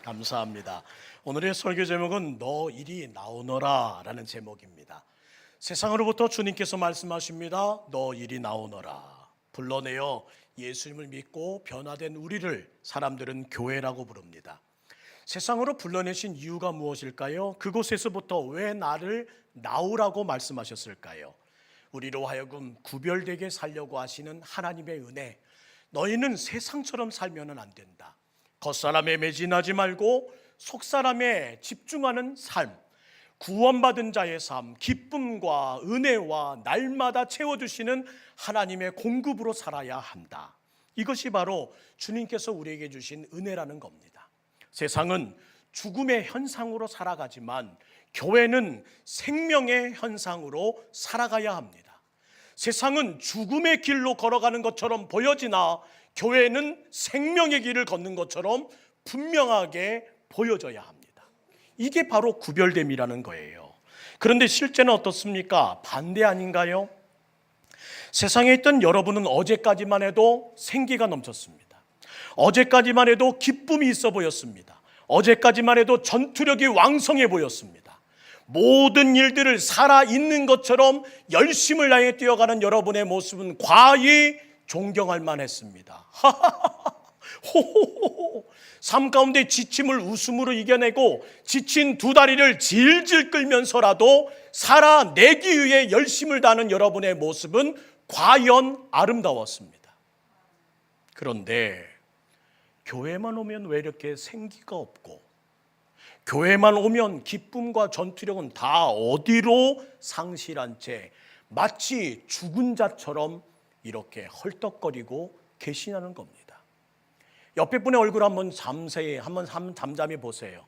감사합니다. 오늘의 설교 제목은 너 이리 나오너라 라는 제목입니다. 세상으로부터 주님께서 말씀하십니다. 너 이리 나오너라. 불러내어 예수님을 믿고 변화된 우리를 사람들은 교회라고 부릅니다. 세상으로 불러내신 이유가 무엇일까요? 그곳에서부터 왜 나를 나오라고 말씀하셨을까요? 우리로 하여금 구별되게 살려고 하시는 하나님의 은혜. 너희는 세상처럼 살면 안 된다. 겉사람에 매진하지 말고 속사람에 집중하는 삶, 구원받은 자의 삶, 기쁨과 은혜와 날마다 채워주시는 하나님의 공급으로 살아야 한다. 이것이 바로 주님께서 우리에게 주신 은혜라는 겁니다. 세상은 죽음의 현상으로 살아가지만 교회는 생명의 현상으로 살아가야 합니다. 세상은 죽음의 길로 걸어가는 것처럼 보여지나 교회는 생명의 길을 걷는 것처럼 분명하게 보여져야 합니다. 이게 바로 구별됨이라는 거예요. 그런데 실제는 어떻습니까? 반대 아닌가요? 세상에 있던 여러분은 어제까지만 해도 생기가 넘쳤습니다. 어제까지만 해도 기쁨이 있어 보였습니다. 어제까지만 해도 전투력이 왕성해 보였습니다. 모든 일들을 살아있는 것처럼 열심을 다해 뛰어가는 여러분의 모습은 과히 존경할 만했습니다. 삶 가운데 지침을 웃음으로 이겨내고 지친 두 다리를 질질 끌면서라도 살아내기 위해 열심을 다하는 여러분의 모습은 과연 아름다웠습니다. 그런데 교회만 오면 왜 이렇게 생기가 없고, 교회만 오면 기쁨과 전투력은 다 어디로 상실한 채 마치 죽은 자처럼 이렇게 헐떡거리고 계시냐는 겁니다. 옆에 분의 얼굴 한번 잠잠히 보세요.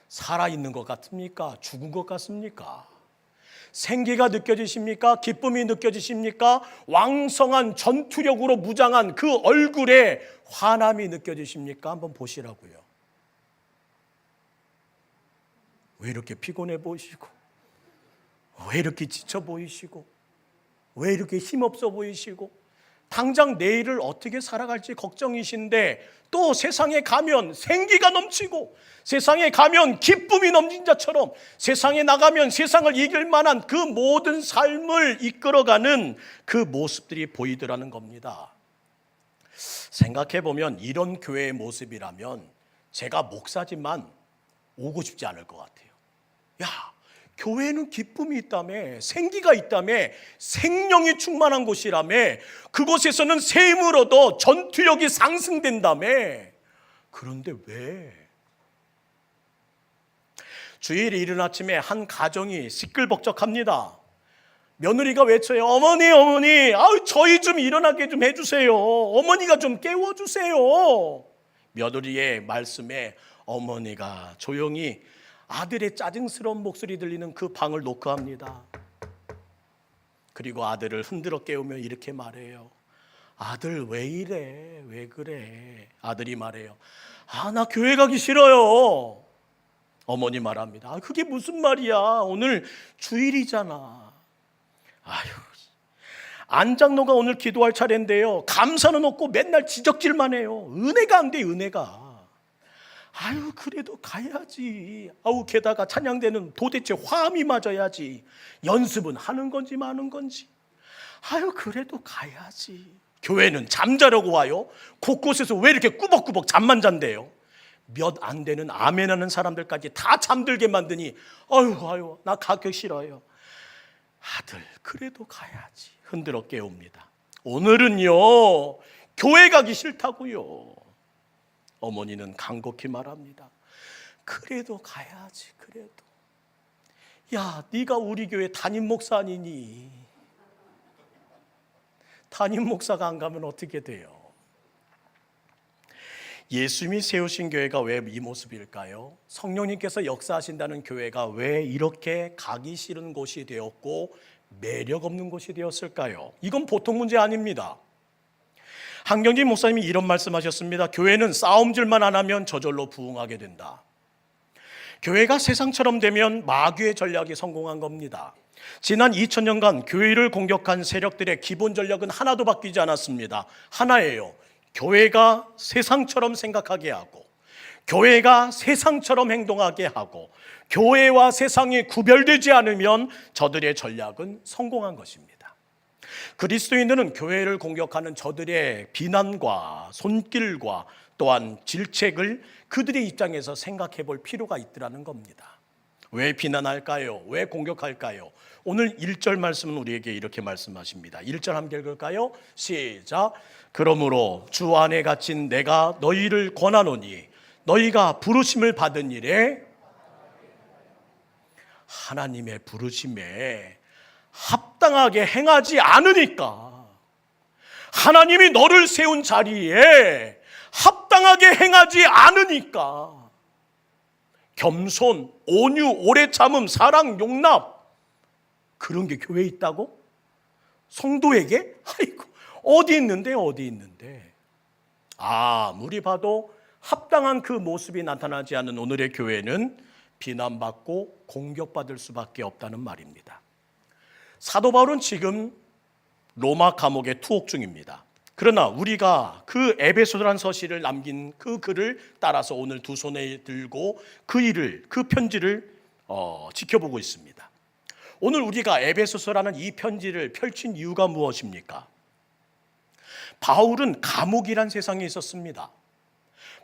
살아있는 것 같습니까? 죽은 것 같습니까? 생기가 느껴지십니까? 기쁨이 느껴지십니까? 왕성한 전투력으로 무장한 그 얼굴에 환함이 느껴지십니까? 한번 보시라고요. 왜 이렇게 피곤해 보이시고, 왜 이렇게 지쳐 보이시고, 왜 이렇게 힘없어 보이시고, 당장 내일을 어떻게 살아갈지 걱정이신데 또 세상에 가면 생기가 넘치고, 세상에 가면 기쁨이 넘친 자처럼, 세상에 나가면 세상을 이길 만한 그 모든 삶을 이끌어가는 그 모습들이 보이더라는 겁니다. 생각해보면 이런 교회의 모습이라면 제가 목사지만 오고 싶지 않을 것 같아요. 야, 교회는 기쁨이 있다며, 생기가 있다며, 생명이 충만한 곳이라며, 그곳에서는 셈을 얻어 전투력이 상승된다며. 그런데 왜? 주일 이른 아침에 한 가정이 시끌벅적합니다. 며느리가 외쳐요. 어머니, 저희 좀 일어나게 좀 해주세요. 어머니가 좀 깨워주세요. 며느리의 말씀에 어머니가 조용히 아들의 짜증스러운 목소리 들리는 그 방을 노크합니다. 그리고 아들을 흔들어 깨우며 이렇게 말해요. 아들 왜 이래? 왜 그래? 아들이 말해요. 나 교회 가기 싫어요. 어머니 말합니다. 그게 무슨 말이야? 오늘 주일이잖아. 안장로가 오늘 기도할 차례인데요. 감사는 없고 맨날 지적질만 해요. 은혜가 안 돼, 은혜가. 그래도 가야지. 게다가 찬양대는 도대체 화음이 맞아야지. 연습은 하는 건지 마는 건지. 그래도 가야지. 교회는 잠자려고 와요. 곳곳에서 왜 이렇게 꾸벅꾸벅 잠만 잔대요. 몇 안 되는 아멘하는 사람들까지 다 잠들게 만드니 나 가기 싫어요. 아들 그래도 가야지. 흔들어 깨웁니다. 오늘은요 교회 가기 싫다고요. 어머니는 간곡히 말합니다. 그래도 가야지. 그래도. 야, 네가 우리 교회 담임 목사 아니니? 담임 목사가 안 가면 어떻게 돼요? 예수님이 세우신 교회가 왜 이 모습일까요? 성령님께서 역사하신다는 교회가 왜 이렇게 가기 싫은 곳이 되었고 매력 없는 곳이 되었을까요? 이건 보통 문제 아닙니다. 한경진 목사님이 이런 말씀하셨습니다. 교회는 싸움질만 안 하면 저절로 부흥하게 된다. 교회가 세상처럼 되면 마귀의 전략이 성공한 겁니다. 지난 2000년간 교회를 공격한 세력들의 기본 전략은 하나도 바뀌지 않았습니다. 하나예요. 교회가 세상처럼 생각하게 하고, 교회가 세상처럼 행동하게 하고 교회와 세상이 구별되지 않으면 저들의 전략은 성공한 것입니다. 그리스도인들은 교회를 공격하는 저들의 비난과 손길과 또한 질책을 그들의 입장에서 생각해 볼 필요가 있더라는 겁니다. 왜 비난할까요? 왜 공격할까요? 오늘 1절 말씀은 우리에게 이렇게 말씀하십니다. 1절 함께 읽을까요? 시작. 그러므로 주 안에 갇힌 내가 너희를 권하노니 너희가 부르심을 받은 일에, 하나님의 부르심에 합당하게 행하지 않으니까, 하나님이 너를 세운 자리에 합당하게 행하지 않으니까, 겸손, 온유, 오래 참음, 사랑, 용납, 그런 게 교회에 있다고? 성도에게? 아이고, 어디 있는데 어디 있는데. 아무리 봐도 합당한 그 모습이 나타나지 않는 오늘의 교회는 비난받고 공격받을 수밖에 없다는 말입니다. 사도 바울은 지금 로마 감옥에 투옥 중입니다. 그러나 우리가 그 에베소서라는 서신을 남긴 그 글을 따라서 오늘 두 손에 들고 그 편지를 지켜보고 있습니다. 오늘 우리가 에베소서라는 이 편지를 펼친 이유가 무엇입니까? 바울은 감옥이란 세상에 있었습니다.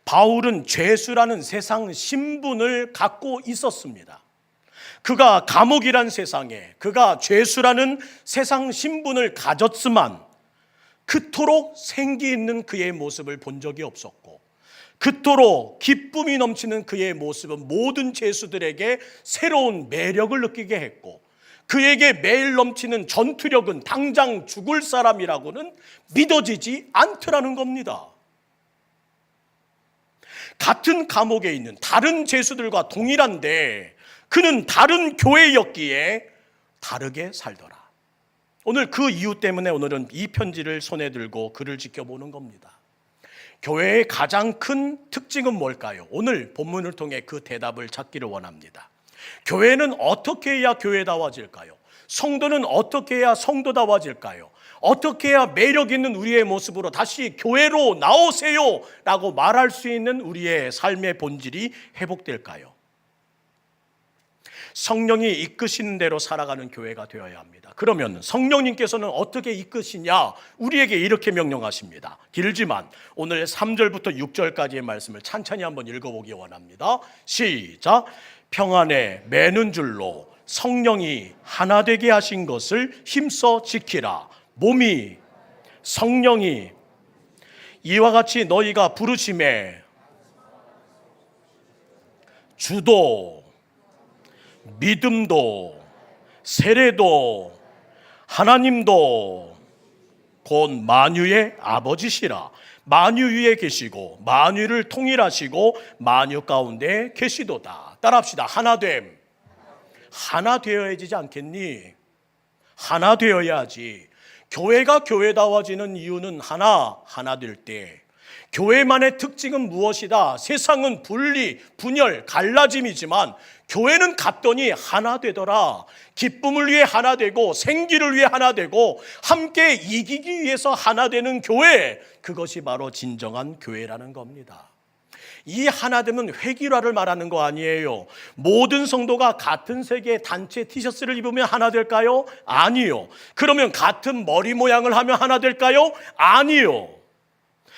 바울은 죄수라는 세상 신분을 갖고 있었습니다. 그가 감옥이란 세상에, 그가 죄수라는 세상 신분을 가졌지만 그토록 생기 있는 그의 모습을 본 적이 없었고, 그토록 기쁨이 넘치는 그의 모습은 모든 죄수들에게 새로운 매력을 느끼게 했고, 그에게 매일 넘치는 전투력은 당장 죽을 사람이라고는 믿어지지 않더라는 겁니다. 같은 감옥에 있는 다른 죄수들과 동일한데 그는 다른 교회였기에 다르게 살더라. 오늘 그 이유 때문에 오늘은 이 편지를 손에 들고 글을 지켜보는 겁니다. 교회의 가장 큰 특징은 뭘까요? 오늘 본문을 통해 그 대답을 찾기를 원합니다. 교회는 어떻게 해야 교회다워질까요? 성도는 어떻게 해야 성도다워질까요? 어떻게 해야 매력 있는 우리의 모습으로 다시 교회로 나오세요 라고 말할 수 있는 우리의 삶의 본질이 회복될까요? 성령이 이끄시는 대로 살아가는 교회가 되어야 합니다. 그러면 성령님께서는 어떻게 이끄시냐? 우리에게 이렇게 명령하십니다. 길지만 오늘 3절부터 6절까지의 말씀을 찬찬히 한번 읽어보기 원합니다. 시작. 평안에 매는 줄로 성령이 하나 되게 하신 것을 힘써 지키라. 몸이 성령이 이와 같이 너희가 부르심에 주도 믿음도 세례도 하나님도 곧 만유의 아버지시라. 만유 위에 계시고 만유를 통일하시고 만유 가운데 계시도다. 따라합시다. 하나됨. 하나 되어야지 않겠니? 하나 되어야지. 교회가 교회다워지는 이유는 하나 될 때. 교회만의 특징은 무엇이다? 세상은 분리, 분열, 갈라짐이지만 교회는 갔더니 하나 되더라. 기쁨을 위해 하나 되고 생기를 위해 하나 되고 함께 이기기 위해서 하나 되는 교회, 그것이 바로 진정한 교회라는 겁니다. 이 하나됨은 획일화를 말하는 거 아니에요. 모든 성도가 같은 색의 단체 티셔츠를 입으면 하나 될까요? 아니요. 그러면 같은 머리 모양을 하면 하나 될까요? 아니요.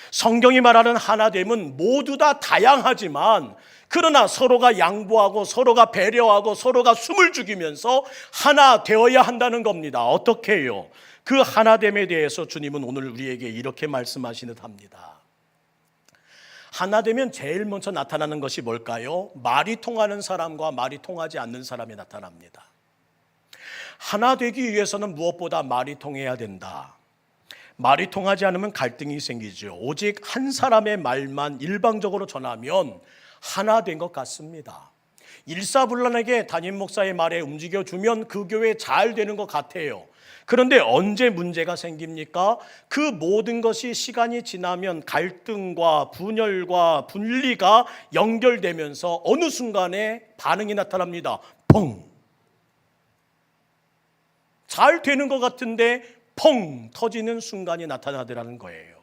성경이 말하는 하나됨은 모두 다 다양하지만 그러나 서로가 양보하고 서로가 배려하고 서로가 숨을 죽이면서 하나 되어야 한다는 겁니다. 어떻게 해요? 그 하나됨에 대해서 주님은 오늘 우리에게 이렇게 말씀하시는 합니다. 하나 되면 제일 먼저 나타나는 것이 뭘까요? 말이 통하는 사람과 말이 통하지 않는 사람이 나타납니다. 하나 되기 위해서는 무엇보다 말이 통해야 된다. 말이 통하지 않으면 갈등이 생기죠. 오직 한 사람의 말만 일방적으로 전하면 하나 된 것 같습니다. 일사불란하게 담임 목사의 말에 움직여주면 그 교회 잘 되는 것 같아요. 그런데 언제 문제가 생깁니까? 그 모든 것이 시간이 지나면 갈등과 분열과 분리가 연결되면서 어느 순간에 반응이 나타납니다. 펑! 잘 되는 것 같은데 펑! 터지는 순간이 나타나더라는 거예요.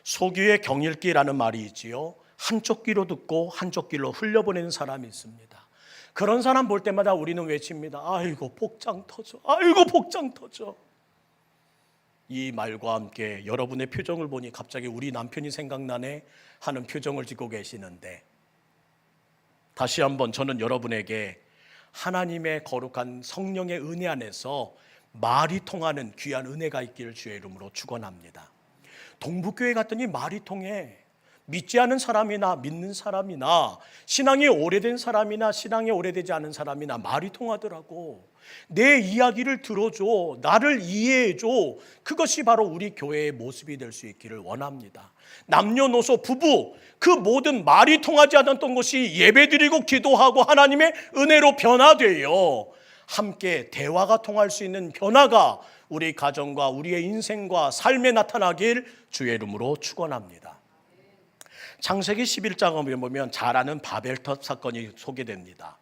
소규의 경읽기라는 말이 있지요. 한쪽 귀로 듣고 한쪽 귀로 흘려보내는 사람이 있습니다. 그런 사람 볼 때마다 우리는 외칩니다. 아이고 복장 터져, 아이고 복장 터져. 이 말과 함께 여러분의 표정을 보니 갑자기 우리 남편이 생각나네 하는 표정을 짓고 계시는데, 다시 한번 저는 여러분에게 하나님의 거룩한 성령의 은혜 안에서 말이 통하는 귀한 은혜가 있기를 주의 이름으로 축원합니다. 동북교회 갔더니 말이 통해. 믿지 않은 사람이나 믿는 사람이나 신앙이 오래된 사람이나 신앙이 오래되지 않은 사람이나 말이 통하더라고. 내 이야기를 들어줘, 나를 이해해줘. 그것이 바로 우리 교회의 모습이 될 수 있기를 원합니다. 남녀노소 부부 그 모든 말이 통하지 않았던 것이 예배드리고 기도하고 하나님의 은혜로 변화되어 함께 대화가 통할 수 있는 변화가 우리 가정과 우리의 인생과 삶에 나타나길 주의 이름으로 축원합니다. 창세기 11장을 보면 잘 아는 바벨탑 사건이 소개됩니다.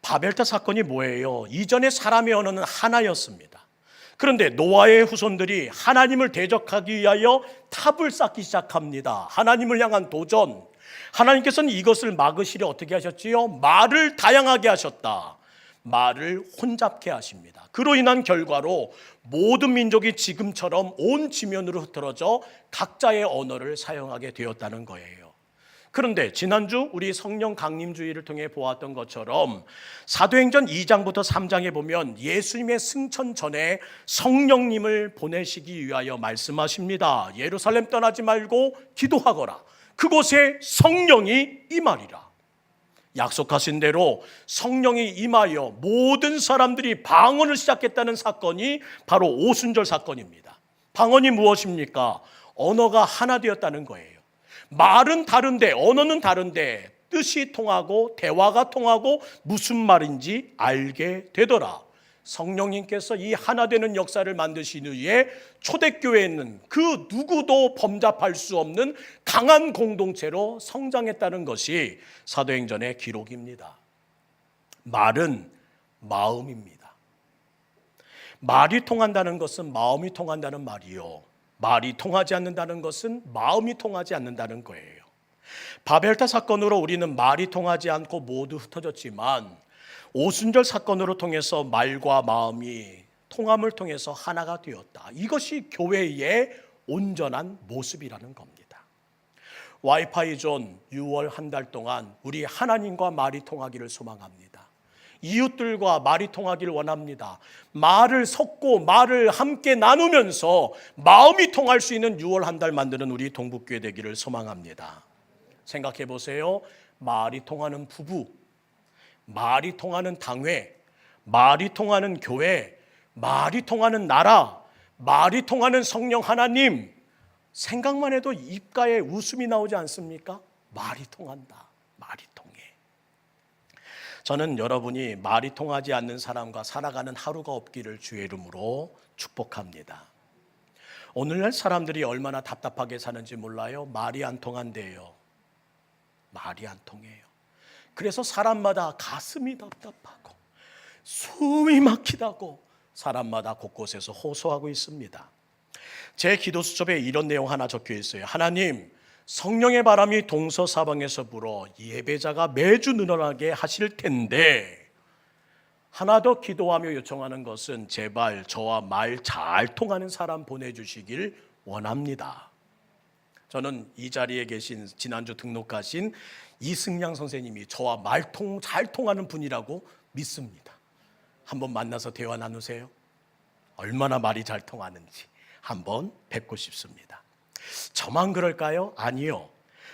바벨탑 사건이 뭐예요? 이전에 사람의 언어는 하나였습니다. 그런데 노아의 후손들이 하나님을 대적하기 위하여 탑을 쌓기 시작합니다. 하나님을 향한 도전. 하나님께서는 이것을 막으시려 어떻게 하셨지요? 말을 다양하게 하셨다. 말을 혼잡케 하십니다. 그로 인한 결과로 모든 민족이 지금처럼 온 지면으로 흩어져 각자의 언어를 사용하게 되었다는 거예요. 그런데 지난주 우리 성령 강림주의를 통해 보았던 것처럼 사도행전 2장부터 3장에 보면 예수님의 승천 전에 성령님을 보내시기 위하여 말씀하십니다. 예루살렘 떠나지 말고 기도하거라. 그곳에 성령이 임하리라. 약속하신 대로 성령이 임하여 모든 사람들이 방언을 시작했다는 사건이 바로 오순절 사건입니다. 방언이 무엇입니까? 언어가 하나 되었다는 거예요. 말은 다른데 언어는 다른데 뜻이 통하고 대화가 통하고 무슨 말인지 알게 되더라. 성령님께서 이 하나 되는 역사를 만드신 후에 초대교회는 그 누구도 범잡할 수 없는 강한 공동체로 성장했다는 것이 사도행전의 기록입니다. 말은 마음입니다. 말이 통한다는 것은 마음이 통한다는 말이요, 말이 통하지 않는다는 것은 마음이 통하지 않는다는 거예요. 바벨탑 사건으로 우리는 말이 통하지 않고 모두 흩어졌지만 오순절 사건으로 통해서 말과 마음이 통함을 통해서 하나가 되었다. 이것이 교회의 온전한 모습이라는 겁니다. 와이파이 존 6월 한 달 동안 우리 하나님과 말이 통하기를 소망합니다. 이웃들과 말이 통하기를 원합니다. 말을 섞고 말을 함께 나누면서 마음이 통할 수 있는 6월 한 달 만드는 우리 동북교회 되기를 소망합니다. 생각해 보세요. 말이 통하는 부부, 말이 통하는 당회, 말이 통하는 교회, 말이 통하는 나라, 말이 통하는 성령 하나님. 생각만 해도 입가에 웃음이 나오지 않습니까? 말이 통한다. 말이 통해. 저는 여러분이 말이 통하지 않는 사람과 살아가는 하루가 없기를 주의 이름으로 축복합니다. 오늘날 사람들이 얼마나 답답하게 사는지 몰라요? 말이 안 통한대요. 말이 안 통해요. 그래서 사람마다 가슴이 답답하고 숨이 막히다고 사람마다 곳곳에서 호소하고 있습니다. 제 기도 수첩에 이런 내용 하나 적혀 있어요. 하나님, 성령의 바람이 동서사방에서 불어 예배자가 매주 늘어나게 하실 텐데 하나 더 기도하며 요청하는 것은 제발 저와 말 잘 통하는 사람 보내주시길 원합니다. 저는 이 자리에 계신 지난주 등록하신 이승양 선생님이 저와 잘 통하는 분이라고 믿습니다. 한번 만나서 대화 나누세요. 얼마나 말이 잘 통하는지 한번 뵙고 싶습니다. 저만 그럴까요? 아니요.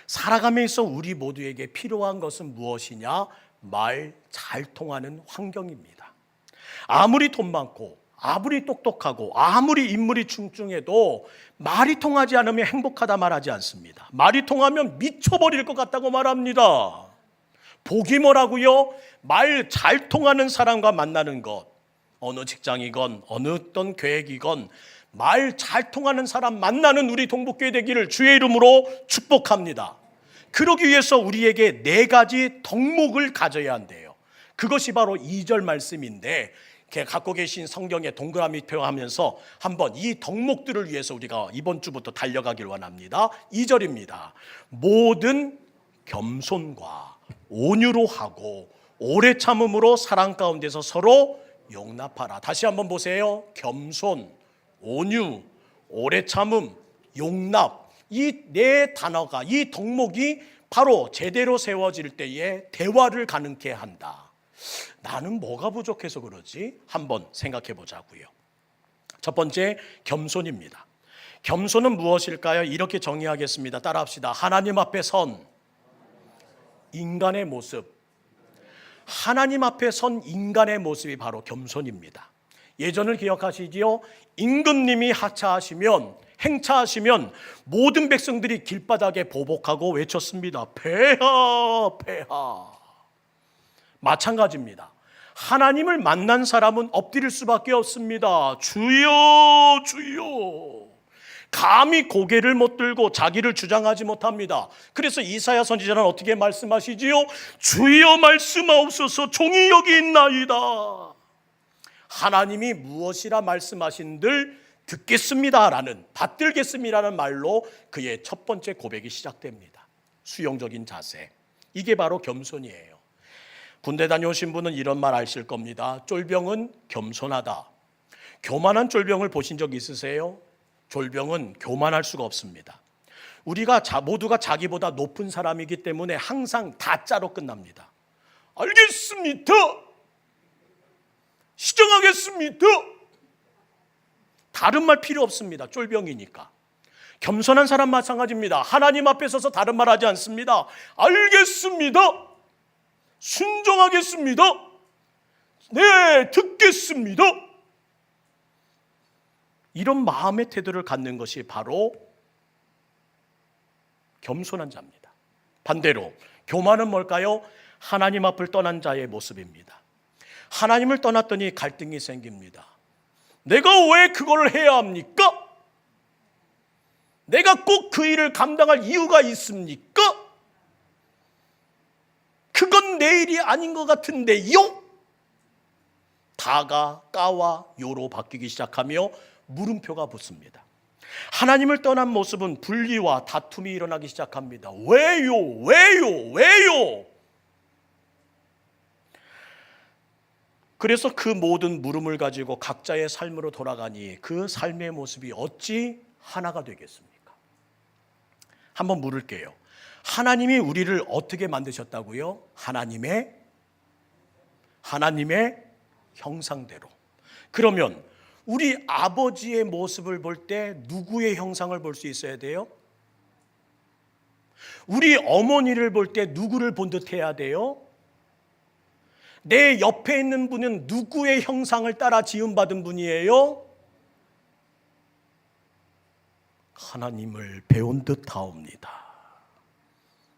살아가면서 우리 모두에게 필요한 것은 무엇이냐? 말 잘 통하는 환경입니다. 아무리 돈 많고 아무리 똑똑하고 아무리 인물이 충충해도 말이 통하지 않으면 행복하다 말하지 않습니다. 말이 통하면 미쳐버릴 것 같다고 말합니다. 복이 뭐라고요? 말 잘 통하는 사람과 만나는 것. 어느 직장이건 어느 어떤 계획이건 말 잘 통하는 사람 만나는 우리 동북교회 되기를 주의 이름으로 축복합니다. 그러기 위해서 우리에게 4가지 덕목을 가져야 한대요. 그것이 바로 2절 말씀인데 갖고 계신 성경에 동그라미 표하면서 한번 이 덕목들을 위해서 우리가 이번 주부터 달려가길 원합니다. 2절입니다. 모든 겸손과 온유로 하고 오래 참음으로 사랑 가운데서 서로 용납하라. 다시 한번 보세요. 겸손, 온유, 오래 참음, 용납. 이 네 단어가, 이 덕목이 바로 제대로 세워질 때에 대화를 가능케 한다. 나는 뭐가 부족해서 그러지? 한번 생각해 보자고요. 첫 번째, 겸손입니다. 겸손은 무엇일까요? 이렇게 정의하겠습니다. 따라합시다. 하나님 앞에 선 인간의 모습. 하나님 앞에 선 인간의 모습이 바로 겸손입니다. 예전을 기억하시지요? 임금님이 행차하시면 모든 백성들이 길바닥에 보복하고 외쳤습니다. 폐하, 폐하. 마찬가지입니다. 하나님을 만난 사람은 엎드릴 수밖에 없습니다. 주여, 주여. 감히 고개를 못 들고 자기를 주장하지 못합니다. 그래서 이사야 선지자는 어떻게 말씀하시지요? 주여 말씀하옵소서, 종이 여기 있나이다. 하나님이 무엇이라 말씀하신들 듣겠습니다라는, 받들겠습니다라는 말로 그의 첫 번째 고백이 시작됩니다. 수용적인 자세. 이게 바로 겸손이에요. 군대 다녀오신 분은 이런 말 아실 겁니다. 쫄병은 겸손하다. 교만한 쫄병을 보신 적 있으세요? 쫄병은 교만할 수가 없습니다. 우리가 모두가 자기보다 높은 사람이기 때문에 항상 다짜로 끝납니다. 알겠습니다. 시정하겠습니다. 다른 말 필요 없습니다. 쫄병이니까. 겸손한 사람 마찬가지입니다. 하나님 앞에 서서 다른 말 하지 않습니다. 알겠습니다. 순종하겠습니다. 네, 듣겠습니다. 이런 마음의 태도를 갖는 것이 바로 겸손한 자입니다. 반대로 교만은 뭘까요? 하나님 앞을 떠난 자의 모습입니다. 하나님을 떠났더니 갈등이 생깁니다. 내가 왜 그걸 해야 합니까? 내가 꼭 그 일을 감당할 이유가 있습니까? 그건 내 일이 아닌 것 같은데요? 다가 까와 요로 바뀌기 시작하며 물음표가 붙습니다. 하나님을 떠난 모습은 분리와 다툼이 일어나기 시작합니다. 왜요? 왜요? 왜요? 그래서 그 모든 물음을 가지고 각자의 삶으로 돌아가니 그 삶의 모습이 어찌 하나가 되겠습니까? 한번 물을게요. 하나님이 우리를 어떻게 만드셨다고요? 하나님의 형상대로. 그러면 우리 아버지의 모습을 볼 때 누구의 형상을 볼 수 있어야 돼요? 우리 어머니를 볼 때 누구를 본 듯 해야 돼요? 내 옆에 있는 분은 누구의 형상을 따라 지음받은 분이에요? 하나님을 배운 듯 하옵니다.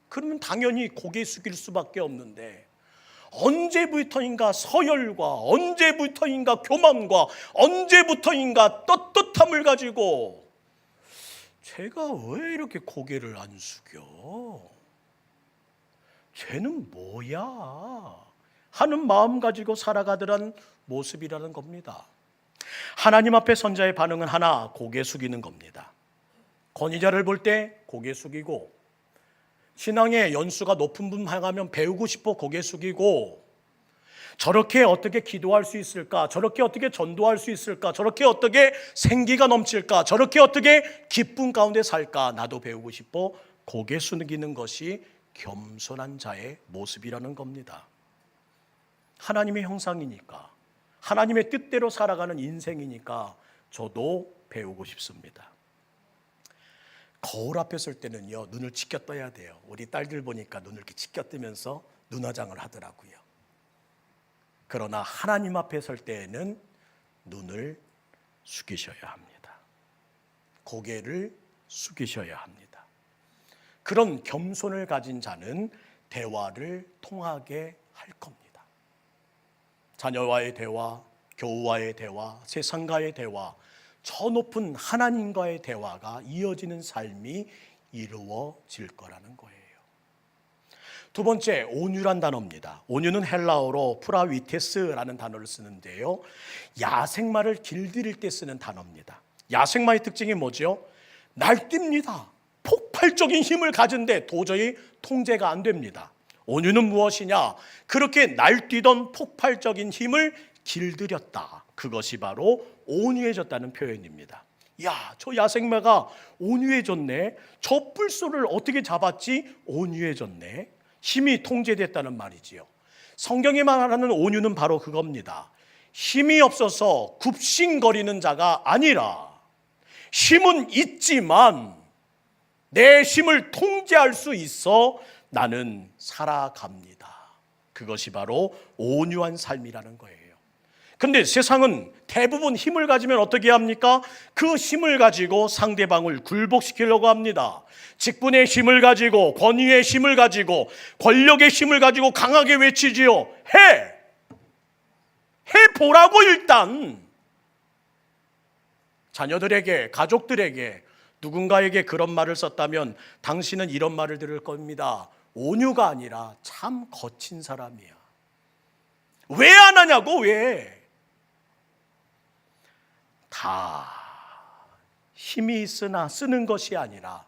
그러면 당연히 고개 숙일 수밖에 없는데, 언제부터인가 서열과 언제부터인가 교만과 언제부터인가 떳떳함을 가지고 제가 왜 이렇게 고개를 안 숙여? 쟤는 뭐야? 하는 마음 가지고 살아가더란 모습이라는 겁니다. 하나님 앞에 선자의 반응은 하나, 고개 숙이는 겁니다. 권위자를 볼 때 고개 숙이고, 신앙의 연수가 높은 분 향하면 배우고 싶어 고개 숙이고, 저렇게 어떻게 기도할 수 있을까? 저렇게 어떻게 전도할 수 있을까? 저렇게 어떻게 생기가 넘칠까? 저렇게 어떻게 기쁨 가운데 살까? 나도 배우고 싶어 고개 숙이는 것이 겸손한 자의 모습이라는 겁니다. 하나님의 형상이니까, 하나님의 뜻대로 살아가는 인생이니까 저도 배우고 싶습니다. 거울 앞에 설 때는요, 눈을 치켜 떠야 돼요. 우리 딸들 보니까 눈을 이렇게 치켜 뜨면서 눈화장을 하더라고요. 그러나 하나님 앞에 설 때에는 눈을 숙이셔야 합니다. 고개를 숙이셔야 합니다. 그런 겸손을 가진 자는 대화를 통하게 할 겁니다. 자녀와의 대화, 교우와의 대화, 세상과의 대화, 저 높은 하나님과의 대화가 이어지는 삶이 이루어질 거라는 거예요. 두 번째, 온유란 단어입니다. 온유는 헬라어로 프라위테스라는 단어를 쓰는데요, 야생마를 길들일 때 쓰는 단어입니다. 야생마의 특징이 뭐죠? 날뜁니다. 폭발적인 힘을 가진데 도저히 통제가 안 됩니다. 온유는 무엇이냐? 그렇게 날뛰던 폭발적인 힘을 길들였다. 그것이 바로 온유해졌다는 표현입니다. 야, 저 야생마가 온유해졌네. 저 뿔소를 어떻게 잡았지? 온유해졌네. 힘이 통제됐다는 말이지요. 성경에 말하는 온유는 바로 그겁니다. 힘이 없어서 굽신거리는 자가 아니라 힘은 있지만 내 힘을 통제할 수 있어 나는 살아갑니다. 그것이 바로 온유한 삶이라는 거예요. 근데 세상은 대부분 힘을 가지면 어떻게 합니까? 그 힘을 가지고 상대방을 굴복시키려고 합니다. 직분의 힘을 가지고, 권위의 힘을 가지고, 권력의 힘을 가지고 강하게 외치지요. 해보라고. 일단 자녀들에게, 가족들에게, 누군가에게 그런 말을 썼다면 당신은 이런 말을 들을 겁니다. 온유가 아니라 참 거친 사람이야. 왜 안 하냐고. 왜? 다 힘이 있으나 쓰는 것이 아니라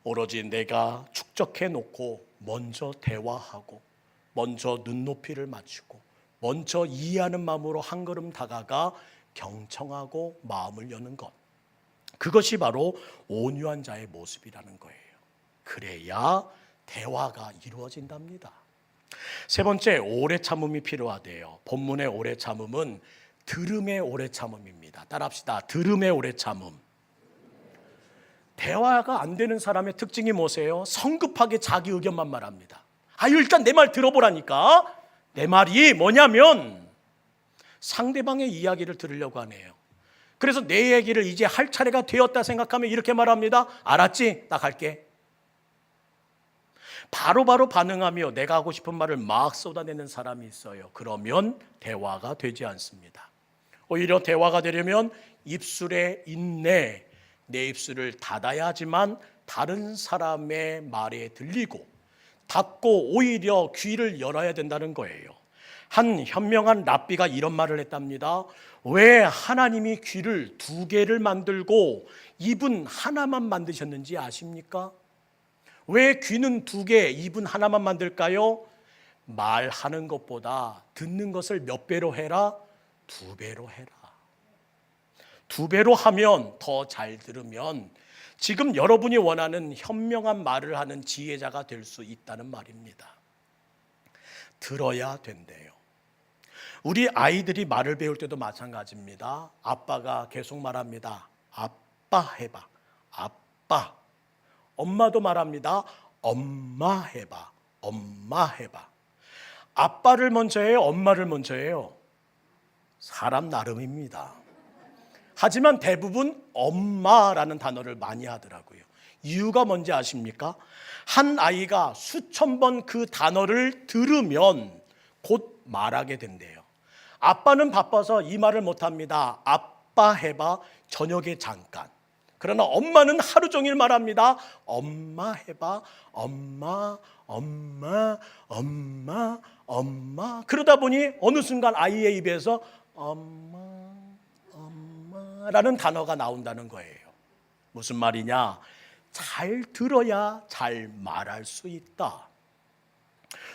오로지 내가 축적해 놓고 먼저 대화하고 먼저 눈높이를 맞추고 먼저 이해하는 마음으로 한 걸음 다가가 경청하고 마음을 여는 것, 그것이 바로 온유한 자의 모습이라는 거예요. 그래야 대화가 이루어진답니다. 세 번째, 오래 참음이 필요하대요. 본문의 오래 참음은 들음의 오래 참음입니다. 따라합시다. 들음의 오래 참음. 대화가 안 되는 사람의 특징이 뭐세요? 성급하게 자기 의견만 말합니다. 일단 내 말 들어보라니까. 내 말이 뭐냐면 상대방의 이야기를 들으려고 하네요. 그래서 내 얘기를 이제 할 차례가 되었다 생각하면 이렇게 말합니다. 알았지? 나 갈게. 바로바로 반응하며 내가 하고 싶은 말을 막 쏟아내는 사람이 있어요. 그러면 대화가 되지 않습니다. 오히려 대화가 되려면 입술에 인내, 내 입술을 닫아야 하지만 다른 사람의 말에 들리고 닫고 오히려 귀를 열어야 된다는 거예요. 한 현명한 랍비가 이런 말을 했답니다. 왜 하나님이 귀를 2개를 만들고 입은 하나만 만드셨는지 아십니까? 왜 귀는 2개, 입은 하나만 만들까요? 말하는 것보다 듣는 것을 몇 배로 해라? 2배로 해라. 2배로 하면 더 잘 들으면 지금 여러분이 원하는 현명한 말을 하는 지혜자가 될 수 있다는 말입니다. 들어야 된대요. 우리 아이들이 말을 배울 때도 마찬가지입니다. 아빠가 계속 말합니다. 아빠 해봐. 아빠. 엄마도 말합니다. 엄마 해봐. 엄마 해봐. 아빠를 먼저 해요? 엄마를 먼저 해요? 사람 나름입니다. 하지만 대부분 엄마라는 단어를 많이 하더라고요. 이유가 뭔지 아십니까? 한 아이가 수천 번 그 단어를 들으면 곧 말하게 된대요. 아빠는 바빠서 이 말을 못합니다. 아빠 해봐. 저녁에 잠깐. 그러나 엄마는 하루 종일 말합니다. 엄마 해봐. 엄마, 엄마, 엄마, 엄마. 그러다 보니 어느 순간 아이의 입에서 엄마, 엄마라는 단어가 나온다는 거예요. 무슨 말이냐? 잘 들어야 잘 말할 수 있다.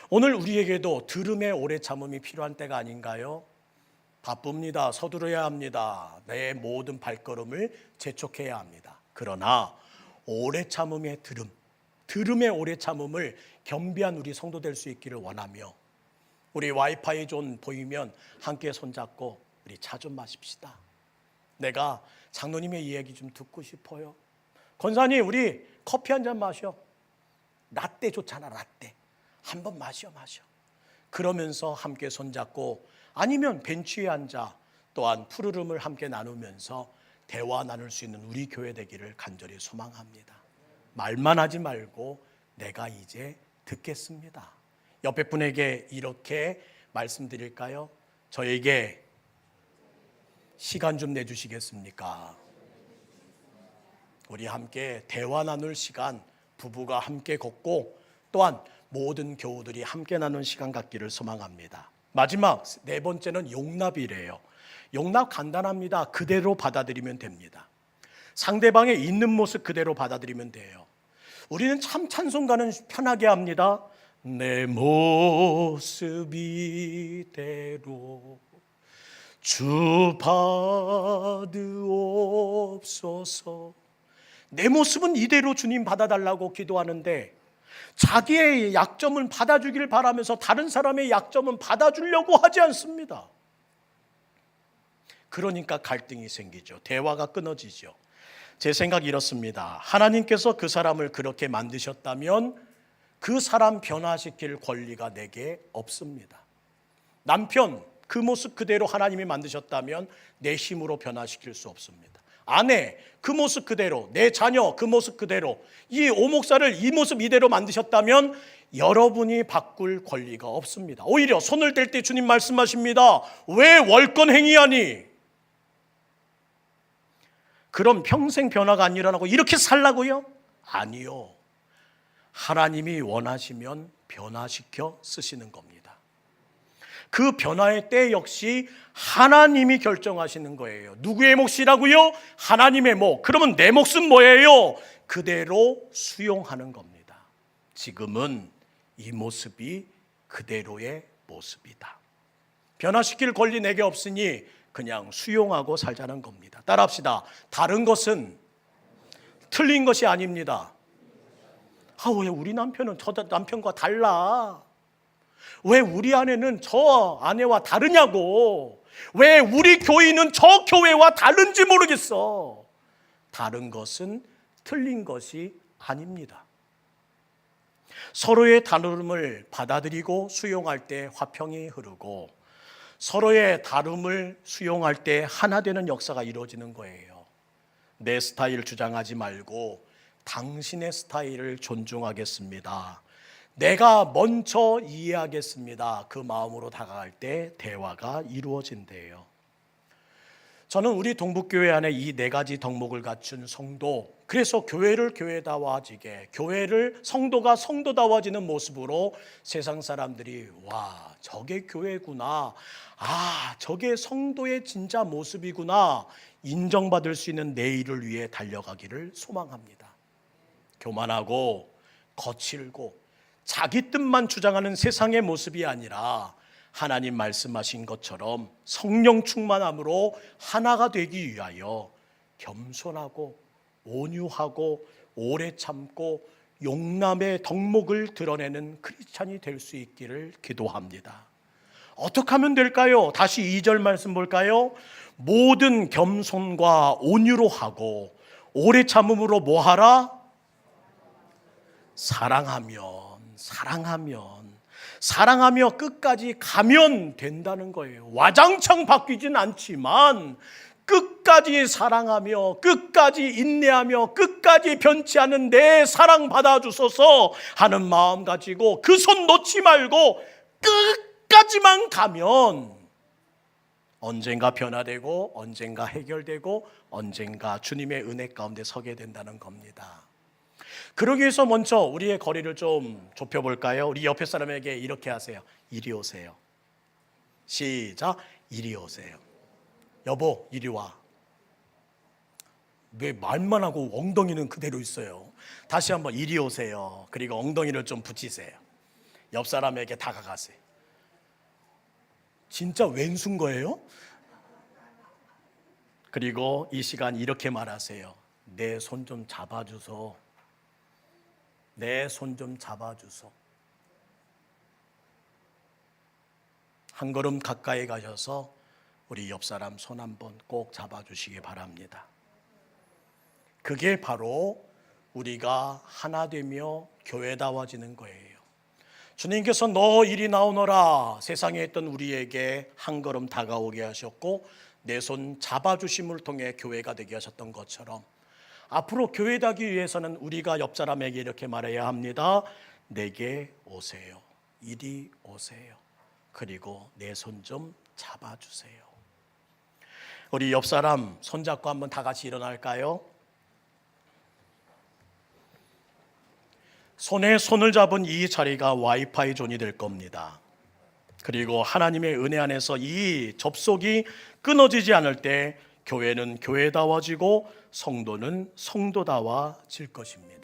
오늘 우리에게도 들음의 오래 참음이 필요한 때가 아닌가요? 바쁩니다. 서두르야 합니다. 내 모든 발걸음을 재촉해야 합니다. 그러나 오래 참음의 들음의 오래 참음을 겸비한 우리 성도 될 수 있기를 원하며 우리 와이파이 존 보이면 함께 손잡고 우리 차 좀 마십시다. 내가 장로님의 이야기 좀 듣고 싶어요. 권사님, 우리 커피 한 잔 마셔. 라떼 좋잖아, 라떼. 한번 마셔. 그러면서 함께 손잡고 아니면 벤치에 앉아 또한 푸르름을 함께 나누면서 대화 나눌 수 있는 우리 교회 되기를 간절히 소망합니다. 말만 하지 말고 내가 이제 듣겠습니다. 옆에 분에게 이렇게 말씀드릴까요? 저에게 시간 좀 내주시겠습니까? 우리 함께 대화 나눌 시간, 부부가 함께 걷고 또한 모든 교우들이 함께 나눈 시간 갖기를 소망합니다. 마지막 4번째는 용납이래요. 용납 간단합니다. 그대로 받아들이면 됩니다. 상대방의 있는 모습 그대로 받아들이면 돼요. 우리는 참 찬송가는 편하게 합니다. 내 모습 이대로 주 받으옵소서. 내 모습은 이대로 주님 받아달라고 기도하는데 자기의 약점은 받아주길 바라면서 다른 사람의 약점은 받아주려고 하지 않습니다. 그러니까 갈등이 생기죠. 대화가 끊어지죠. 제 생각이 이렇습니다. 하나님께서 그 사람을 그렇게 만드셨다면 그 사람 변화시킬 권리가 내게 없습니다. 남편 그 모습 그대로 하나님이 만드셨다면 내 힘으로 변화시킬 수 없습니다. 아내 그 모습 그대로, 내 자녀 그 모습 그대로, 이 오목사를 이 모습 이대로 만드셨다면 여러분이 바꿀 권리가 없습니다. 오히려 손을 댈 때 주님 말씀하십니다. 왜 월권 행위하니? 그럼 평생 변화가 안 일어나고 이렇게 살라고요? 아니요. 하나님이 원하시면 변화시켜 쓰시는 겁니다. 그 변화의 때 역시 하나님이 결정하시는 거예요. 누구의 몫이라고요? 하나님의 몫. 그러면 내 몫은 뭐예요? 그대로 수용하는 겁니다. 지금은 이 모습이 그대로의 모습이다. 변화시킬 권리 내게 없으니 그냥 수용하고 살자는 겁니다. 따라합시다. 다른 것은 틀린 것이 아닙니다. 왜 우리 남편은 저 남편과 달라? 왜 우리 아내는 저 아내와 다르냐고? 왜 우리 교인은 저 교회와 다른지 모르겠어? 다른 것은 틀린 것이 아닙니다. 서로의 다름을 받아들이고 수용할 때 화평이 흐르고 서로의 다름을 수용할 때 하나 되는 역사가 이루어지는 거예요. 내 스타일 주장하지 말고 당신의 스타일을 존중하겠습니다. 내가 먼저 이해하겠습니다. 그 마음으로 다가갈 때 대화가 이루어진대요. 저는 우리 동북교회 안에 이 네 가지 덕목을 갖춘 성도, 그래서 교회를 교회다워지게, 교회를 성도가 성도다워지는 모습으로 세상 사람들이 와, 저게 교회구나, 저게 성도의 진짜 모습이구나 인정받을 수 있는 내일을 위해 달려가기를 소망합니다. 교만하고 거칠고 자기 뜻만 주장하는 세상의 모습이 아니라 하나님 말씀하신 것처럼 성령 충만함으로 하나가 되기 위하여 겸손하고 온유하고 오래 참고 용남의 덕목을 드러내는 크리스찬이 될 수 있기를 기도합니다. 어떻게 하면 될까요? 다시 2절 말씀 볼까요? 모든 겸손과 온유로 하고 오래 참음으로 뭐하라? 사랑하며 끝까지 가면 된다는 거예요. 와장창 바뀌진 않지만 끝까지 사랑하며 끝까지 인내하며 끝까지 변치 않은 내 사랑 받아주소서 하는 마음 가지고 그 손 놓지 말고 끝까지만 가면 언젠가 변화되고 언젠가 해결되고 언젠가 주님의 은혜 가운데 서게 된다는 겁니다. 그러기 위해서 먼저 우리의 거리를 좀 좁혀볼까요? 우리 옆에 사람에게 이렇게 하세요. 이리 오세요. 시작. 이리 오세요. 여보, 이리 와. 왜 말만 하고 엉덩이는 그대로 있어요? 다시 한번 이리 오세요. 그리고 엉덩이를 좀 붙이세요. 옆 사람에게 다가가세요. 진짜 왼수인 거예요? 그리고 이 시간 이렇게 말하세요. 내 손 좀 잡아주소. 내 손 좀 잡아주소. 한 걸음 가까이 가셔서 우리 옆 사람 손 한번 꼭 잡아주시기 바랍니다. 그게 바로 우리가 하나 되며 교회다워지는 거예요. 주님께서 너 이리 나오너라 세상에 있던 우리에게 한 걸음 다가오게 하셨고 내 손 잡아주심을 통해 교회가 되게 하셨던 것처럼 앞으로 교회되기 위해서는 우리가 옆 사람에게 이렇게 말해야 합니다. 내게 오세요. 이리 오세요. 그리고 내 손 좀 잡아주세요. 우리 옆 사람 손잡고 한번 다 같이 일어날까요? 손에 손을 잡은 이 자리가 와이파이 존이 될 겁니다. 그리고 하나님의 은혜 안에서 이 접속이 끊어지지 않을 때 교회는 교회다워지고 성도는 성도다워질 것입니다.